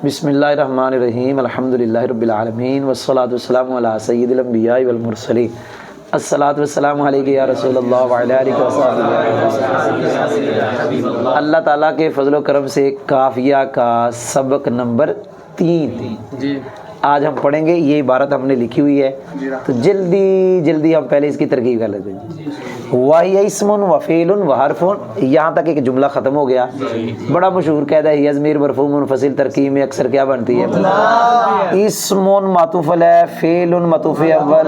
بسم اللہ الرحمن الرحیم الحمدللہ رب العالمین والصلاة والسلام علی سید الانبیاء والمرسلین الصلاۃ والسلام علیک یا رسول اللہ وعلی آلہ وصحبہ۔ اللہ تعالیٰ کے فضل و کرم سے قافیہ کا سبق نمبر 3 آج ہم پڑھیں گے۔ یہ عبارت ہم نے لکھی ہوئی ہے تو جلدی ہم پہلے اس کی ترکیب کر لیتے ہیں۔ وَهِيَ اسْمٌ وَفِعْلٌ وَحَرْفٌ، یہاں تک ایک جملہ ختم ہو گیا۔ بڑا مشہور قاعدہ ہے، ضمیر مرفوع منفصل ترکیب میں اکثر کیا بنتی ہے؟ اسم معطوف علیہ، فعل معطوف اول۔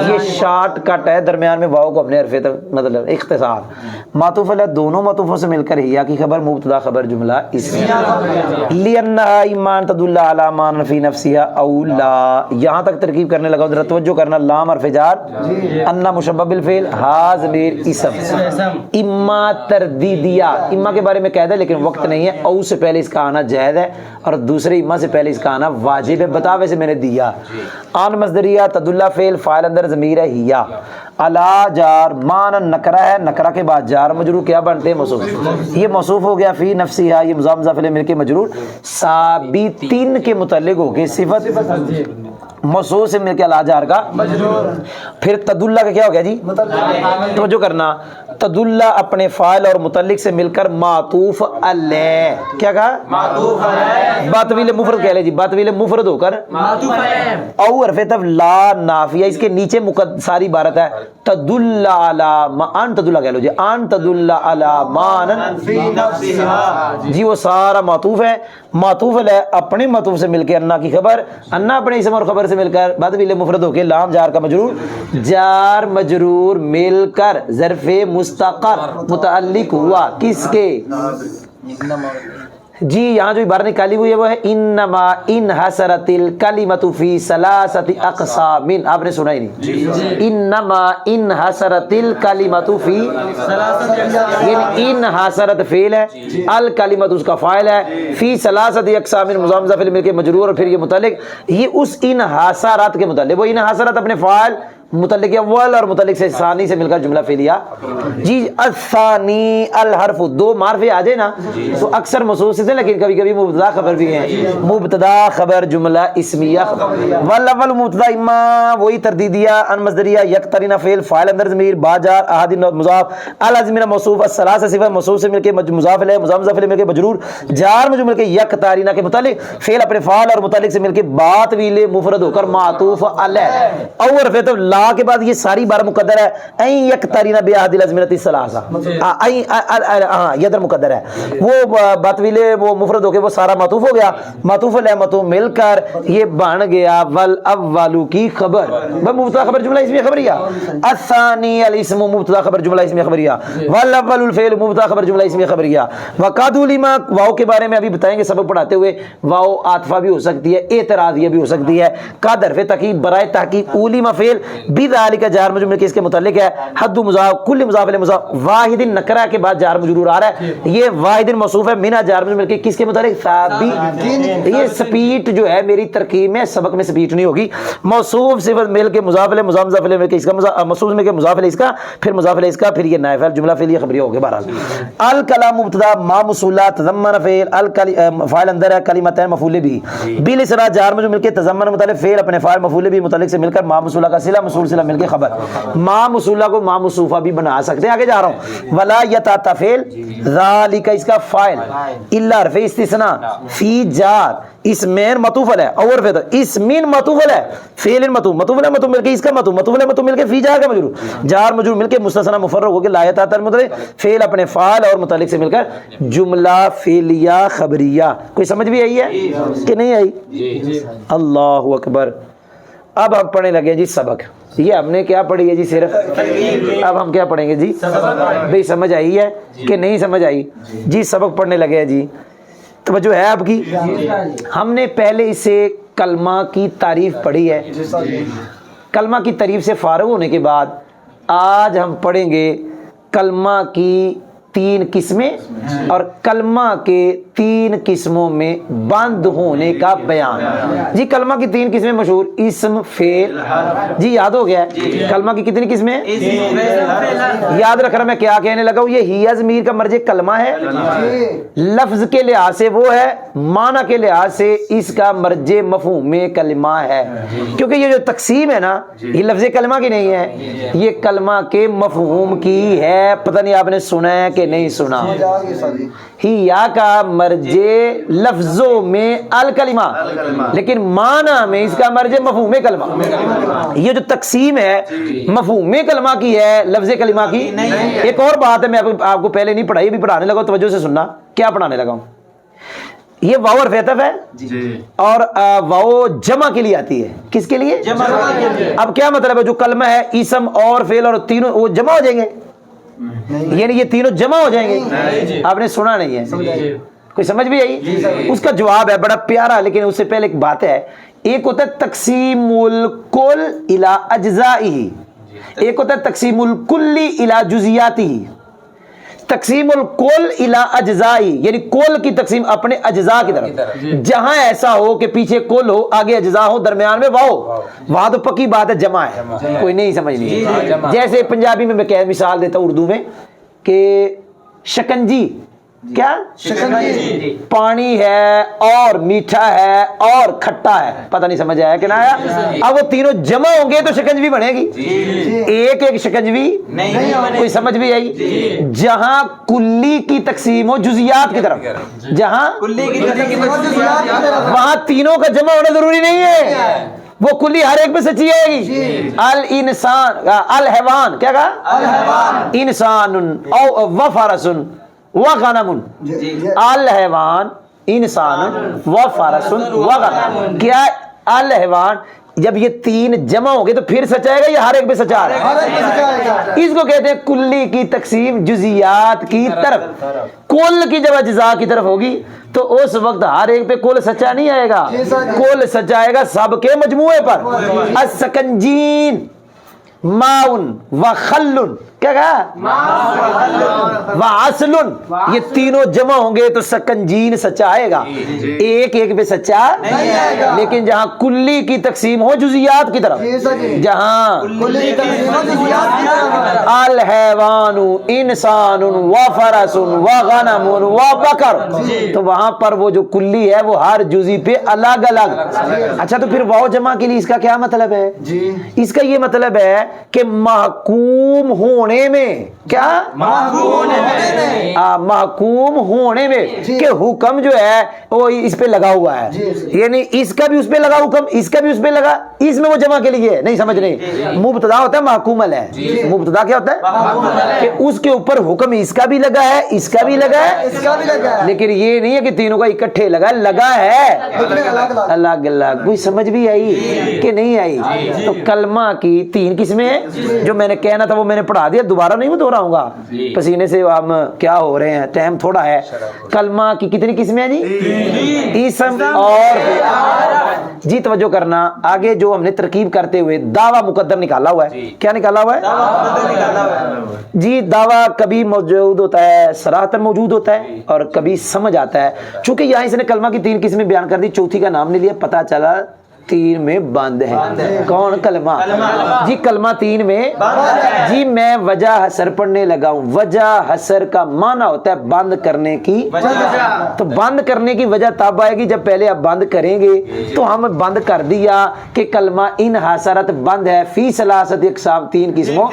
یہ شارٹ کٹ ہے، درمیان میں واو کو اپنے حرف مطلب اختصار۔ معطوف علیہ دونوں معطوفوں سے مل کر ہیا کی خبر مبتدا خبر جملہ اسمیہ۔ لِأَنَّهَا إِمَّا أَن تَدُلَّ عَلَى مَعْنًى فِي نَفْسِهَا أَوْ لَا، یہاں تک ترکیب کرنے لگا، ذرا توجہ کرنا۔ لام حرف جار، ان مشبہ بالفعل، ہا ضمیر اسم۔ اما تردیدیہ، اما کے بارے میں قاعدہ لیکن وقت نہیں ہے، او سے پہلے اس کا آنا جائز ہے اور دوسرے اما سے پہلے اس کا آنا واجب ہے، بتا ویسے میں نے دیا۔ آن مصدریہ تدلہ فعل، فاعل اندر ضمیر ہے ہیا۔ علا جار، مان نکرہ ہے، نکرہ کے بعد جار مجرور کیا بنتے ہیں؟ موصوف۔ یہ موصوف ہو گیا، فی نفسیہ یہ مضاف مضاف الیہ مل کے مجرور، ثابتین کے متعلق ہو کے صفت موصوف سے مل کے علا جار کا مجرور۔ پھر تدلہ کا کیا ہو گیا جی؟ توجہ کرنا، تدلہ اپنے فاعل اور متعلق سے مل کر معطوف علیہ، کیا کہا؟ معطوف علیہ۔ باطویل مفرد کہہ لے جی، باطویل مفرد ہو کر معطوف علیہ۔ او حرف تف لا نافیہ، اس کے نیچے ساری عبارت ہے تدل علی ما ان، تدلہ کہہ لو جی، ان تدل علی مان فی نفسها، جی وہ سارا معطوف ہے۔ معطوف علیہ اپنے معطوف سے مل کے انا کی خبر، انا اپنے اسم اور خبر سے مل کر باطویل مفرد ہو کے لام جار کا مجرور، جار مجرور مل کر ظرف مستقر متعلق ہوا کس کے؟ جی یہاں جو عبارت نکالی ہوئی ہے وہ ہے انما انحصرت الکلمۃ فی ثلاثۃ اقسام، آپ نے سنا ہی نہیں؟ انما انحصرت الکلمۃ فی ثلاثۃ، یعنی انحصرت فعل ہے، الکلمۃ اس کا فاعل ہے، فی ثلاثۃ اقسام مضاف مضاف الیہ مل کے مجرور اور پھر یہ متعلق، یہ اس انحصارات کے متعلق، وہ انحصرت اپنے فاعل متعلق اول اور متعلق سے ثانی سے مل کر جملہ فعلیہ۔ جی الثانی الحرف، دو معرفے آ جائے نا تو اکثر موصوف سے، لیکن کبھی کبھی مبتدا خبر بھی ہیں، مبتدا خبر جملہ اسمیہ۔ والاول مبتدا اما، وہی تردیدیہ ان مصدریہ یقترن فعل، فاعل اندر ضمیر، با جار، احد مضاف، الازمنہ موصوف، الثلاثہ صفہ موصوف سے مل کے مضاف الیہ، مضاف مضاف الیہ مل کے مجرور، جار مجرور مل کے یقترن کے متعلق، فعل اپنے فاعل اور متعلق سے مل کے باطویل مفرد ہو کر معطوف علیہ۔ اور حرف کے بعد یہ ساری بار مقدر ہے، این یقترن بعہد الازمنۃ الثلاثہ، یہ ادھر مقدر ہے، وہ باطویل وہ مفرد ہو کے وہ سارا معطوف ہو گیا، معطوف علیہ معطوف مل کر یہ بن گیا والاول کی خبر، مبتدا خبر جملہ اسمیہ خبریہ، الثانی الاسم مبتدا خبر جملہ اسمیہ خبریہ، والاول الفعل مبتدا خبر جملہ اسمیہ خبریہ۔ وقد علم، واو کے بارے میں ابھی بتائیں گے سبق پڑھاتے ہوئے، واو عاطفہ بھی ہو سکتی ہے، اعتراضیہ بھی ہو سکتی ہے، قد حرف تحقیق برائے تحقیق، علم فعل بذالک جار مجرور کے اس کے متعلق ہے، حد مضاف، کل مضاف الیہ مضاف، واحد نکرہ کے بعد جار مجرور آ رہا ہے، یہ واحد موصوف ہے، منہ جار مجرور کے کس کے متعلق؟ ثابت۔ یہ سپیٹ جو ہے میری ترکیب میں سبق میں سپیٹ نہیں ہوگی، موصوف صفت مل کے مضاف الیہ، مضاف مضاف الیہ مل کے اس کا موصوف مل کے مضاف الیہ اس کا، پھر مضاف الیہ اس کا، پھر یہ نائب فعل جملہ فعلیہ خبریہ ہو گیا۔ بہرحال الکلام مبتدا ما موصولہ تضمن فعل، فاعل اندر ہے، کلمتین مفعول بھی، بالاسرا جار مجرور مل کے تضمن متعلق، فعل اپنے فاعل مفعول بھی متعلق سے مل کر ما موصولہ کا صلہ، موصول صلہ مل کے خبر، ما موصولہ کو ما موصوفہ بھی بنا سکتے ہیں۔ آگے جا رہا ہوں، ولا یتعطفل ذالک اس کا فاعل، الا حرف استثناء، فی جار اسمین معطوف علیہ، اور پھر اسمین معطوف علیہ، فعل معطوف، معطوف علیہ معطوف مل کے اس کا معطوف، معطوف علیہ معطوف مل کے فی جار کا مجرور، جار مجرور مل کے مستثنی مفرغ ہو کے لا یتعطل متعلق، فعل اپنے فاعل اور متعلق سے مل کر جملہ فعلیہ خبریہ۔ کوئی سمجھ بھی آئی ہے کہ نہیں آئی؟ اللہ اکبر۔ اب ہم پڑھنے لگے جی سبق، یہ ہم نے کیا پڑھی ہے جی؟ صرف اب ہم کیا پڑھیں گے جی؟ بھئی سمجھ آئی ہے کہ نہیں سمجھ آئی جی؟ سبق پڑھنے لگے ہیں جی، توجہ ہے آپ کی؟ ہم نے پہلے اسے کلمہ کی تعریف پڑھی ہے، کلمہ کی تعریف سے فارغ ہونے کے بعد آج ہم پڑھیں گے کلمہ کی تین قسمیں اور کلمہ کے تین قسموں میں بند ہونے کا بیان. جی کلمہ کی تین قسمیں مشہور، اسم، فعل. جی یاد ہو گیا ہے کلمہ کی کتنی قسمیں؟ یاد رکھ رہا میں کیا کہنے لگا ہوں. یہ ہی ضمیر کا مرجع کلمہ ہے، لفظ کے لحاظ سے وہ ہے، معنی کے لحاظ سے اس کا مرجع مفہوم کلمہ ہے. کیونکہ یہ جو تقسیم ہے نا یہ لفظ کلمہ کی نہیں ہے، یہ کلمہ کے مفہوم کی ہے. پتہ نہیں آپ نے سنا ہے کہ نہیں سنا. ہی یا کا مرجع لفظوں میں الکلمہ، لیکن معنی میں اس کا مرجع مفہوم کلمہ. یہ جو تقسیم ہے مفہوم کلمہ کی ہے، لفظ کلمہ کی. ایک اور بات ہے میں آپ کو پہلے نہیں پڑھائی، ابھی پڑھانے لگا، توجہ سے سننا کیا پڑھانے لگا ہوں. یہ واو اور عطف ہے اور واو جمع کے لیے آتی ہے. کس کے لیے؟ اب کیا مطلب ہے جو کلمہ ہے اسم اور فعل اور تینوں وہ جمع ہو جائیں گے، یعنی یہ تینوں جمع ہو جائیں گے. آپ نے سنا نہیں ہے، کوئی سمجھ بھی آئی؟ اس کا جواب ہے بڑا پیارا، لیکن اس سے پہلے ایک بات ہے. ایک ہوتا ہے تقسیم الکل الی اجزائہ، ایک ہوتا ہے تقسیم الکلی الی جزیاتہ. تقسیم الکل الی اجزائی یعنی کل کی تقسیم اپنے اجزاء کی طرف. جہاں ایسا ہو کہ پیچھے کل ہو، آگے اجزاء ہو، درمیان میں واو، وہاں تو پکی بات ہے جمع ہے، کوئی نہیں سمجھنی. جیسے پنجابی میں کیا مثال دیتا ہوں اردو میں کہ شکنجی، کیا شکنجی پانی ہے اور میٹھا ہے اور کھٹا ہے. پتہ نہیں سمجھ آیا کہ نہ آیا؟ اب وہ تینوں جمع ہوں گے تو شکنجوی بنے گی. ایک ایک شکنجوی نہیں. کوئی سمجھ بھی آئی؟ جہاں کلی کی تقسیم ہو جزیات کی طرف، جہاں وہاں تینوں کا جمع ہونا ضروری نہیں ہے. وہ کلی ہر ایک پہ سچی آئے گی. الانسان الحیوان، کیا کہا؟ انسان او وفرس وغنم. الحیوان انسان وفرس وغنم. کیا الحیوان جب یہ تین جمع ہو گئے تو پھر سچ آئے گا یا ہر ایک پہ سچ آ رہا ہے؟ اس کو کہتے ہیں کلی کی تقسیم جزیات کی طرف. کل کی جب اجزاء کی طرف ہوگی تو اس وقت ہر ایک پہ کل سچا نہیں آئے گا، کل سچ آئے گا سب کے مجموعے پر. السکنجین ماؤن وخلن، کیا کہا؟ وعسلن. یہ تینوں جمع ہوں گے تو سکنجین سچا آئے گا، ایک ایک پہ سچا نہیں آئے گا. لیکن جہاں کلی کی تقسیم ہو جزیات کی طرف، جہاں الحیوان انسان وفرس وغنم وبقر، تو وہاں پر وہ جو کلی ہے وہ ہر جزی پہ الگ الگ. اچھا تو پھر واو جمع کے لیے اس کا کیا مطلب ہے؟ اس کا یہ مطلب ہے کہ محکوم ہونے میں، کیا محکوم ہونے میں کہ حکم جو ہے وہ اس پہ لگا ہوا ہے، یعنی اس کا بھی اس پہ لگا حکم، اس کا بھی اس پہ لگا. اس میں وہ جمع کے لیے نہیں سمجھ نہیں. مبتدا ہوتا ہے محکوم علیہ. مبتدا کیا ہوتا ہے؟ کہ اس کے اوپر حکم اس کا بھی لگا ہے، اس کا بھی لگا ہے، لیکن یہ نہیں ہے کہ تینوں کا اکٹھے لگا، لگا ہے الگ الگ. کوئی سمجھ بھی آئی کہ نہیں آئی؟ تو کلمہ کی تین قسمیں ہیں. جو میں نے کہنا تھا وہ میں نے پڑھا دیا، دوبارہ نہیں میں دہراؤں گا، پسینے سے ہم کیا ہو رہے ہیں، ٹائم تھوڑا ہے. کلمہ کی کتنی قسمیں ہیں جی؟ اسم اور جی توجہ کرنا. آگے جو ہم نے ترکیب کرتے ہوئے دعویٰ مقدر نکالا ہوا ہے. کیا نکالا ہوا ہے جی؟ دعویٰ کبھی موجود ہوتا ہے، صراحتاً موجود ہوتا ہے، اور کبھی سمجھ آتا ہے. چونکہ یہاں اس نے کلمہ کی تین قسمیں بیان کر دی، چوتھی کا نام نہیں لیا، پتہ چلا تین میں بند ہے. کون؟ کلمہ. جی کلمہ تین میں جی. میں وجہ حسر پڑھنے لگا ہوں. وجہ حسر کا معنی ہوتا ہے بند کرنے کی. تو بند کرنے کی وجہ تب آئے گی جب پہلے آپ بند کریں گے. تو ہم بند کر دیا کہ کلمہ ان حسرت بند ہے فی ثلاثت اقسام، تین قسموں.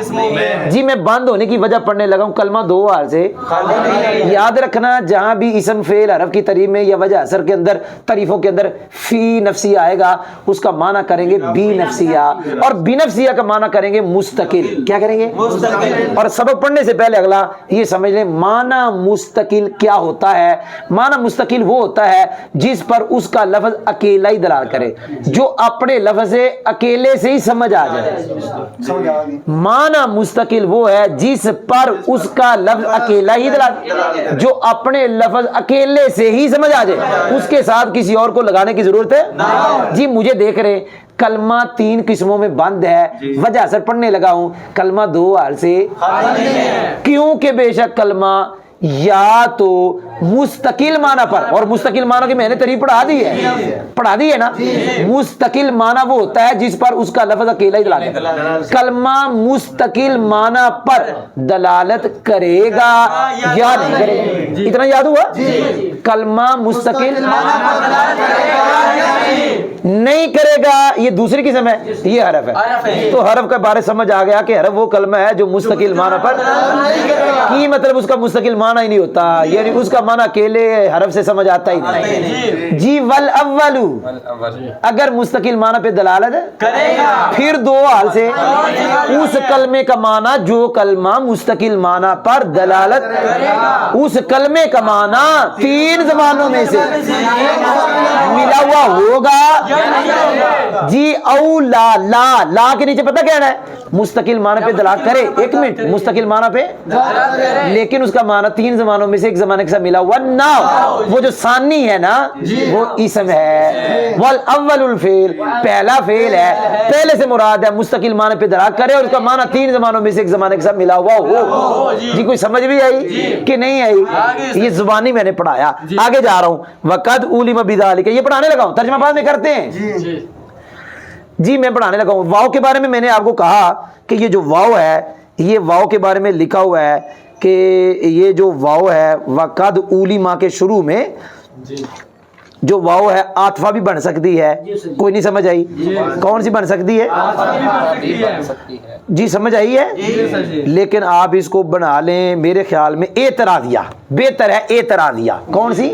جی میں بند ہونے کی وجہ پڑھنے لگا ہوں. کلمہ دو حال سے یاد رکھنا، جہاں بھی اسم فعل حرف کی تعریف میں یا وجہ حسر کے اندر تعریفوں کے اندر فی نفسی آئے گا، اس کا معنی کریں گے بی نفسیہ، اور بی نفسیہ کا معنی کریں گے مستقل. کیا کریں گے؟ مستقل. اور سبق پڑھنے سے پہلے اگلا یہ سمجھ لیں معنی مستقل کیا ہوتا ہے. معنی مستقل وہ ہوتا ہے جس پر اس کا لفظ اکیلا ہی دلالت کرے، جو اپنے لفظ سے اکیلے سے ہی سمجھ آ جائے. معنی مستقل وہ ہے جس پر اس کا لفظ اکیلا ہی دلالت، جو اپنے لفظ اکیلے سے ہی سمجھ آ جائے، اس کے ساتھ کسی اور کو لگانے کی ضرورت ہے. جی مجھے دیکھ رہے کلمہ تین قسموں میں بند ہے، وجہ اثر پڑھنے لگا ہوں. کلمہ دو حال سے کیونکہ بے شک کلمہ یا تو مستقل معنی پر، اور مستقل معنی کی میں نے تریف پڑھا دی ہے نا. مستقل معنی وہ ہوتا ہے جس پر اس کا لفظ اکیلا ہی دلالت کرے. کلمہ مستقل معنی پر دلالت کرے گا یا نہیں کرے گا؟ اتنا یاد ہوا؟ کلمہ مستقل نہیں کرے گا، یہ دوسری قسم ہے، یہ حرف ہے. تو حرف کا بارے سمجھ آ گیا کہ حرف وہ کلمہ ہے جو مستقل معنی پر کی مطلب اس کا مستقل معنی ہی نہیں ہوتا، یعنی اس کا معنی اکیلے حرف سے سمجھ آتا ہی نہیں. جی والاول اگر مستقل معنی پہ دلالت کرے گا پھر دو حال سے اس کلمے کا معنی جو کلمہ مستقل معنی پر دلالت اس کلمے کا معنی تین زبانوں میں سے ملا ہوا ہوگا. جی او لا لا کے نیچے پتہ کیا ہے؟ مستقل معنی پہ دلالت کرے. ایک منٹ، مستقل معنی پہ لیکن اس کا معنی تین زمانوں میں سے ایک زمانے کے ساتھ ملا ہوا نہ، وہ جو ثانی ہے نا وہ اسم ہے. والاول الفعل پہلا فعل ہے، پہلے سے مراد ہے مستقل معنی پہ دلالت کرے اور اس کا معنی تین زمانوں میں سے ایک زمانے کے ساتھ ملا ہوا ہو. جی کوئی سمجھ بھی آئی کہ نہیں آئی؟ یہ زبانی میں نے پڑھایا. آگے جا رہا ہوں. وقد علم بذلک، یہ پڑھانے لگا ہوں، ترجمہ بعد میں کرتے ہیں. جی میں پڑھانے لگا ہوں. واو کے بارے میں نے آپ کو کہا کہ یہ جو واو ہے، یہ واو کے بارے میں لکھا ہوا ہے کہ یہ جو واو ہے وقد علم کے شروع میں جو واو ہے عاطفہ بھی بن سکتی ہے. کوئی نہیں سمجھ آئی؟ کون سی بن سکتی ہے؟ جی سمجھ آئی ہے؟ لیکن آپ اس کو بنا لیں میرے خیال میں اعتراضیہ بہتر ہے. اعتراضیہ کون سی؟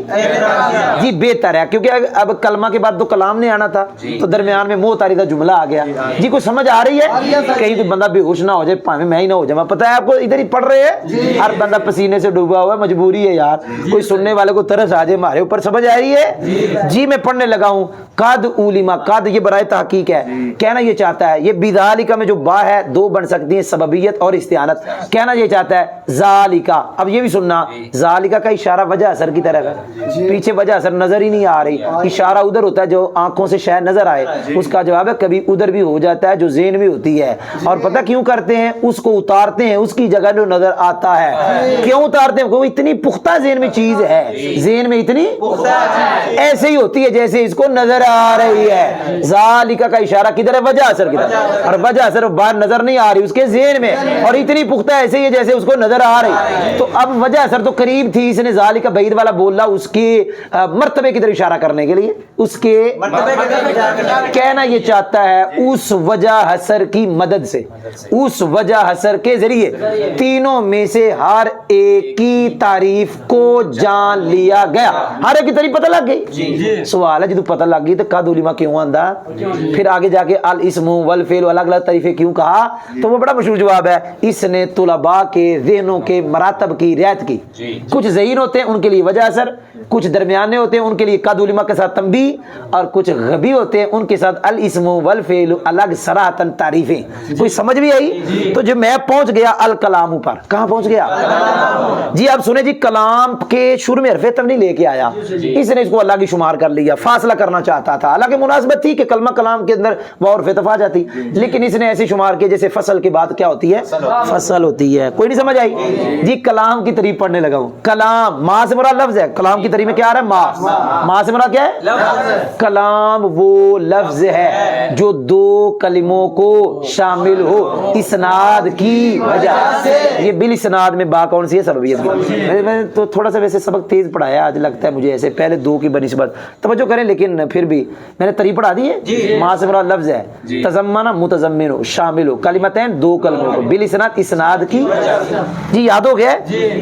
جی بہتر ہے، کیونکہ اب کلمہ کے بعد تو کلام نہیں آنا تھا تو درمیان میں موت آری کا جملہ آ گیا. جی کوئی سمجھ آ رہی ہے؟ کہیں تو بندہ بے ہوش نہ ہو جائے، پاویں میں ہی نہ ہو جائے. پتہ ہے آپ کو ادھر ہی پڑھ رہے ہیں، ہر بندہ پسینے سے ڈوبا ہوا ہے، مجبوری ہے یار. کوئی سننے والے کو ترس آ جائے ہمارے اوپر. سمجھ آ رہی ہے؟ جی میں پڑھنے لگا ہوں. قد علما، قد یہ برائے تحقیق ہے، کہنا یہ چاہتا ہے. یہ بذالک میں جو با ہے دو بن سکتی ہیں، سببیت اور استعانت. کہنا یہ چاہتا ہے ذالکا. اب یہ بھی سننا، ذالکا کا اشارہ وجہ اثر کی طرف ہے، پیچھے وجہ اثر نظر ہی نہیں آ رہی. اشارہ ادھر ہوتا ہے جو آنکھوں سے شاید نظر آئے، اس کا جواب ہے کبھی ادھر بھی ہو جاتا ہے جو ذہن میں ہوتی ہے. اور پتہ کیوں کرتے ہیں؟ اس کو اتارتے ہیں اس کی جگہ جو نظر آتا ہے. کیوں اتارتے ہیں؟ وہ اتنی پختہ ذہن میں چیز ہے، ذہن میں اتنی ایسے ہی ہوتی ہے جیسے اس کو نظر آ رہی ہے. ذالکا کا اشارہ کدھر ہے؟ وجہ اثر کی طرف، اور وجہ اثر باہر نظر نہیں آ رہی اس کے ذہن میں، اور اتنی پختہ ایسے ہی ہے جیسے اس کو نظر آ رہی. تو اب وجہ اثر تو قریب تھی، اس نے ذالکا بعید والا بولا اس کے مرتبے کی طرف اشارہ کرنے کے لیے، اس کے کہنا یہ چاہتا ہے اس وجہ حسر کی مدد سے، اس وجہ حسر کے ذریعے تینوں میں سے ہر ایک کی تعریف کو جان لیا گیا. ہر ایک کی تعریف پتہ لگ گئی. سوال ہے جدو پتہ لگ گئی تو قد علم کیوں آندا؟ پھر آگے جا کے الاسم والفعل الگ الگ تعریفیں کیوں کہا؟ تو وہ بڑا مشہور جواب ہے. اس نے طلباء کے ذہنوں کے مراتب کی رعایت کی. کچھ ذہین ہوتے ہیں ان کے لیے وجہ اثر، کچھ درمیانے ہوتے ہیں ان کے لیے قد علم کے ساتھ تنبیہ، اور کچھ غبی ہوتے ہیں ان کے ساتھ الاسم والفعل الگ صراحتاً تعریفیں. کوئی سمجھ بھی آئی؟ تو جو میں پہنچ گیا الکلام پر. کہاں پہنچ گیا؟ جی اب سنیں جی، کلام کے شروع میں حرف تنبیہ نہیں لے کے آیا، اس نے اس کو اللہ کی شمار کر لیا. فاصلہ کرنا چاہتا تھا، حالانکہ مناسبت تھی کہ کلمہ کلام کے اندر واو حرف عطف آ جاتی، لیکن اس نے ایسی شمار کی جیسے فصل کے بعد کیا ہوتی ہے؟ فصل ہوتی ہے. کوئی نہیں سمجھ آئی؟ جی کلام کی تعریف پڑھنے لگا ہوں. کلام ماں سے مراد لفظ ہے. کلام کی تعریف میں کیا آ رہا ہے؟ ماں سے مراد کیا ہے؟ کلام وہ لفظ ہے جو دو کلموں کو شامل ہو اسناد کی وجہ سے. یہ بالاسناد میں با کون سی ہے؟ سببیت. میں تو تھوڑا سا ویسے سبق تیز پڑھایا آج، لگتا ہے مجھے ایسے پہلے دو کی بنسبت توجہ کریں، لیکن پھر بھی میں نے تعریف پڑھا دی ہے. ماں سے مراد لفظ ہے، تضمن متضمن ہو شامل ہو، کلمتین دو کلموں کو بالاسناد اسناد کی. جی یاد ہو گیا؟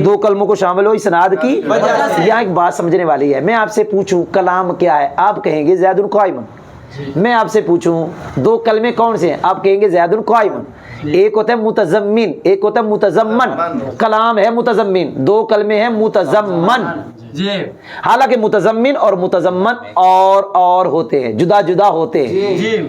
دو کلموں کو شامل ہو اسناد کی. یہاں ایک بات سمجھنے والی ہے. میں آپ سے پوچھوں کلام کیا ہے، آپ کہیں گے زید قائم. میں آپ سے پوچھوں دو کلمے کون سے ہیں، آپ کہیں گے زید قائم. ایک ہوتا ہے متضمن، ایک ہوتا ہے متضمن. کلام ہے متضمن، دو کلمے ہیں متضمن. حالانکہ متضمن اور متضمن اور ہوتے ہیں، جدا جدا ہوتے ہیں.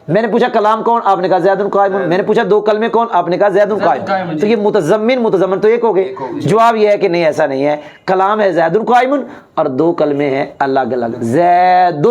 میں نے پوچھا کلام کون، آپ نے کہا زید قائم. میں نے پوچھا دو کلمے کون، آپ نے کہا زید قائم. تو یہ متضمن تو ایک ہو گئے. جواب یہ ہے کہ نہیں، ایسا نہیں ہے. کلام ہے زید قائم اور دو کلمے ہیں الگ الگ، زید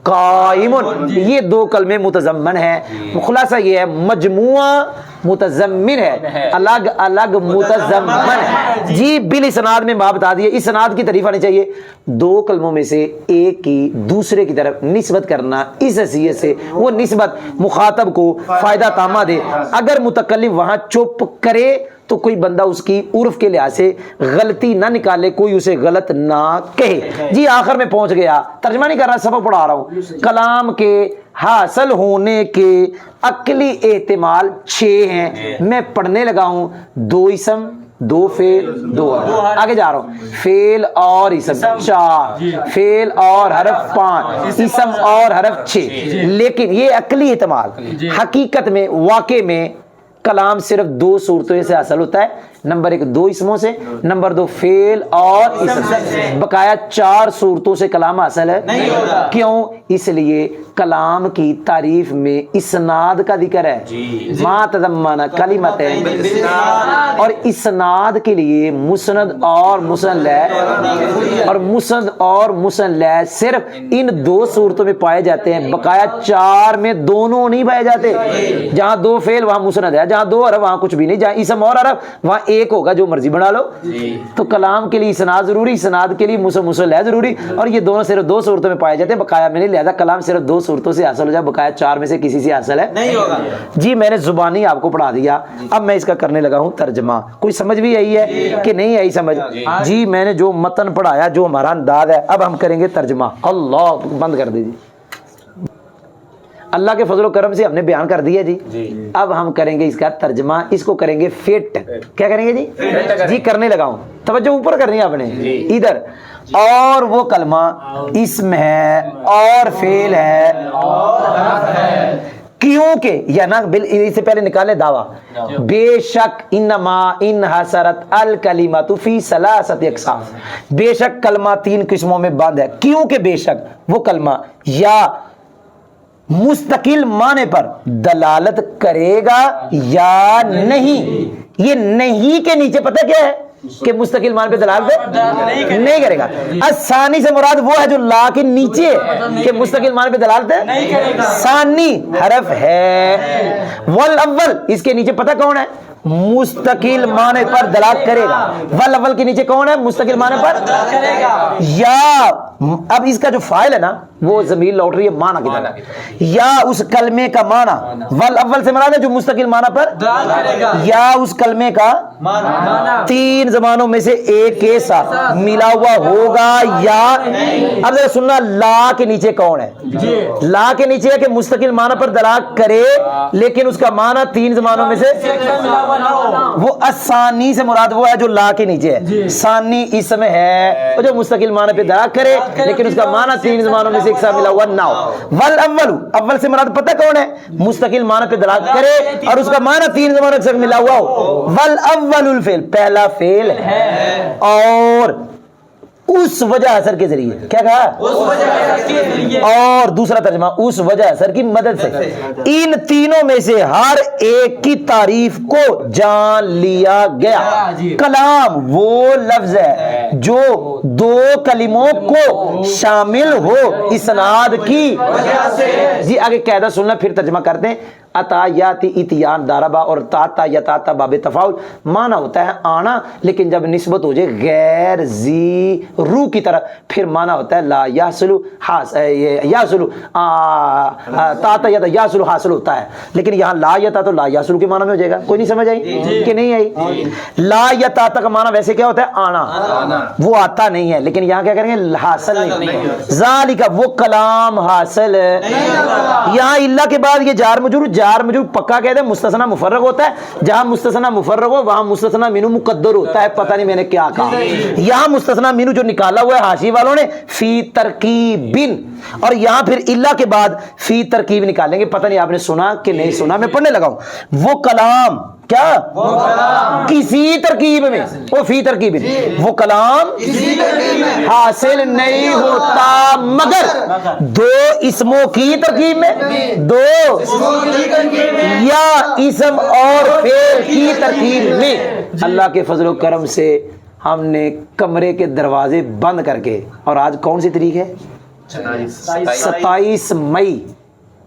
قائم. یہ دو کلمے متضمن ہیں. خلاصہ یہ ہے مجموعہ متضمن ہے، الگ الگ متضمن ہے جی۔ بالاسناد میں بات بتا دی ہے، اسناد کی تعریف آنی چاہیے، دو کلموں میں سے ایک کی دوسرے کی طرف نسبت کرنا اس حیثیت سے وہ نسبت مخاطب کو فائدہ تامہ دے۔ اگر متکلم وہاں چپ کرے تو کوئی بندہ اس کی عرف کے لحاظ سے غلطی نہ نکالے، کوئی اسے غلط نہ کہے جی۔ آخر میں پہنچ گیا، ترجمہ نہیں کر رہا، سبق پڑھا رہا ہوں۔ کلام کے حاصل ہونے کے عقلی احتمال 6 ہیں، میں پڑھنے لگا ہوں۔ 2 اسم، 2 فعل، 2 حرف، آگے جا رہا ہوں۔ فعل اور اسم 4، فعل اور حرف 5، اسم اور حرف 6۔ لیکن یہ عقلی احتمال، حقیقت میں واقع میں کلام صرف 2 صورتوں سے حاصل ہوتا ہے۔ نمبر 1 2 اسموں سے، نمبر 2 فعل اور اسم سے، بقایا 4 صورتوں سے کلام حاصل ہے نہیں ہوتا۔ کیوں؟ اس لیے کلام کی تعریف میں اسناد کا ذکر ہے، ما تضمن کلمتین، اور اسناد کے لیے مسند اور مسند لہ، اور مسند اور مسند لہ صرف ان 2 صورتوں میں پائے جاتے ہیں، بقایا 4 میں دونوں نہیں پائے جاتے۔ جہاں 2 فعل وہاں مسند ہے، جہاں 2 حرف وہاں کچھ بھی نہیں، جہاں اسم اور حرف وہاں ایک ہوگا، جو مرضی بنا لو۔ تو کلام کے لیے اسناد ضروری، اسناد کے لیے مسند ہے ضروری، اور یہ دونوں صرف 2 صورتوں میں پائے جاتے ہیں، بقایا میں نہیں، لہذا کلام صرف 2 صورتوں سے حاصل ہو جائے، بقایا 4 میں سے کسی سے حاصل ہے نہیں ہوگا جی۔ میں نے زبانی آپ کو پڑھا دیا، اب میں اس کا کرنے لگا ہوں ترجمہ۔ کوئی سمجھ بھی آئی ہے کہ نہیں آئی سمجھ جی؟ میں نے جو متن پڑھایا، جو ہمارا انداز ہے، اب ہم کریں گے ترجمہ۔ اللہ بند کر دیجیے۔ اللہ کے فضل و کرم سے ہم نے بیان کر دیا جی، اب ہم کریں گے اس کا ترجمہ، اس کو کریں گے فٹ۔ کیا کریں گے جی؟ جی کرنے لگا ہوں، توجہ اوپر کرنی ہے آپ نے ادھر۔ اور وہ کلمہ اسم ہے اور فعل ہے، کیونکہ یا نا اس سے پہلے نکالے دعویٰ، بے شک انما انحصرت الکلمۃ فی 3 اقسام، بے شک کلمہ 3 قسموں میں بند ہے۔ کیونکہ بے شک وہ کلمہ یا مستقل معنی پر دلالت کرے گا یا نہیں۔ یہ نہیں کے نیچے پتہ کیا ہے کہ مستقل معنی پہ دلالت نہیں کرے گا۔ الثانی سے مراد وہ ہے جو لا کے نیچے ہے کہ مستقل معنی پہ دلالت ثانی حرف ہے، والاول اس کے نیچے پتہ کون ہے؟ مستقل معنی پر دلالت کرے گا۔ والاول کے نیچے کون ہے؟ مستقل معنی پر یا، اب اس کا جو فاعل ہے نا وہ ضمیر لوٹ رہی ہے معنی کی طرف، یا اس کلمے کا معنی، والاول سے مراد ہے جو مستقل معنی پر، یا اس کلمے کا 3 زبانوں میں سے ایک کے ساتھ ملا ہوا ہوگا یا۔ اب ذرا سننا، لا کے نیچے کون ہے؟ لا کے نیچے ہے کہ مستقل معنی پر دلالت کرے لیکن اس کا معنی 3 زبانوں میں سے، وہ الثانی سے مراد وہ ہے جو لا کے نیچے ہے۔ ثانی اسم ہے جو مستقل معنی پہ دلالت کرے لیکن اس کا معنی 3 زبانوں میں سے ایک ساتھ ملا ہوا نہ ہو۔ والاول، اول سے مراد پتہ کون ہے؟ مستقل معنی پہ دلالت کرے اور اس کا معنی 3 زبانوں کے ساتھ ملا ہوا ہو۔ والاول الفعل، پہلا فعل ہے، اور اس وجہ اثر کے ذریعے، کیا کہا؟ اس وجہ اثر کے ذریعے، اور دوسرا ترجمہ اس وجہ اثر کی مدد سے۔ ان تینوں میں سے ہر ایک کی تعریف کو جان لیا گیا۔ کلام وہ لفظ ہے جو 2 کلموں کو شامل ہو اسناد کی وجہ سے۔ جی آگے قاعدہ سننا پھر ترجمہ کرتے ہیں۔ اتا یاتی اتیان داربا اور تاتا یتاتا باب تفاعل، معنی ہوتا ہے آنا، لیکن جب نسبت ہو جائے غیر ذی روح کی طرف پھر معنی ہوتا ہے لا یحصل یحصل تاتا یتا یحصل حاصل ہوتا ہے، لیکن یہاں لا یتا تو لا یحصل کے معنی میں ہو جائے گا۔ کوئی نہیں سمجھ آئی کہ نہیں آئی؟ لا یتاتا کا معنی ویسے کیا ہوتا ہے؟ آنا، وہ آتا نہیں ہے، لیکن یہاں کیا کریں گے؟ حاصل نہیں۔ ذالک وہ کلام حاصل، یہاں اللہ کے بعد یہ جار مجرور، جار مجرور پکا کہتے ہیں مستثنی مفرغ ہوتا ہے، جہاں مستثنی مفرغ ہو وہاں مستثنی منو مقدر ہوتا ہے۔ پتہ نہیں میں نے کیا کہا، یہاں مستثنی منو جو نکالا ہوا ہے حاشی والوں نے فی ترکیب، اور یہاں پھر اللہ کے بعد فی ترکیب نکالیں گے۔ پتہ نہیں آپ نے سنا کہ نہیں سنا، میں پڑھنے لگا ہوں۔ وہ کلام کیا؟ وہ کلام کسی ترکیب میں، وہ فی ترکیب، وہ کلام کسی ترکیب میں حاصل نہیں ہوتا مگر 2 اسموں کی ترکیب میں، 2 یا اسم اور فعل کی ترکیب میں۔ اللہ کے فضل و کرم سے ہم نے کمرے کے دروازے بند کر کے، اور آج کون سی تاریخ ہے؟ 27 مئی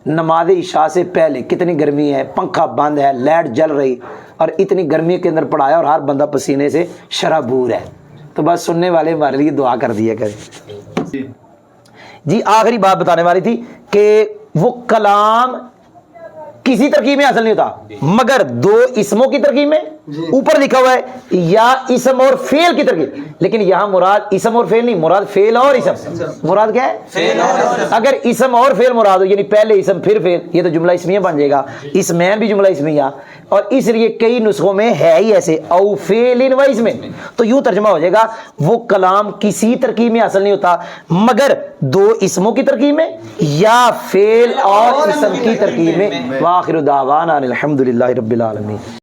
نماز عشاء سے پہلے کتنی گرمی ہے، پنکھا بند ہے، لائٹ جل رہی، اور اتنی گرمی کے اندر پڑھایا اور ہر بندہ پسینے سے شرابور ہے، تو بس سننے والے ہمارے لیے دعا کر دیا کریں۔ جی آخری بات بتانے والی تھی کہ وہ کلام کسی ترکیب میں حاصل نہیں ہوتا مگر دو اسموں کی ترکیب میں، اوپر لکھا ہوا ہے یا اسم اور فعل کی ترکیب، لیکن یہاں مراد اسم اور فعل نہیں، مراد فعل اور اسم۔ مراد کیا ہے؟ اگر اسم اور فعل مراد ہو، یعنی پہلے اسم پھر فعل، یہ تو جملہ اسمیہ بن جائے گا، اسمین بھی جملہ اسمیہ، اور اس لیے کئی نسخوں میں ہے ہی ایسے او فعل و اسم، تو یوں ترجمہ ہو جائے گا وہ کلام کسی ترکیب میں حاصل نہیں ہوتا مگر دو اسموں کی ترکیب میں یا فعل اور اسم کی ترکیب میں۔ وآخر دعوانا الحمدللہ رب العالمین۔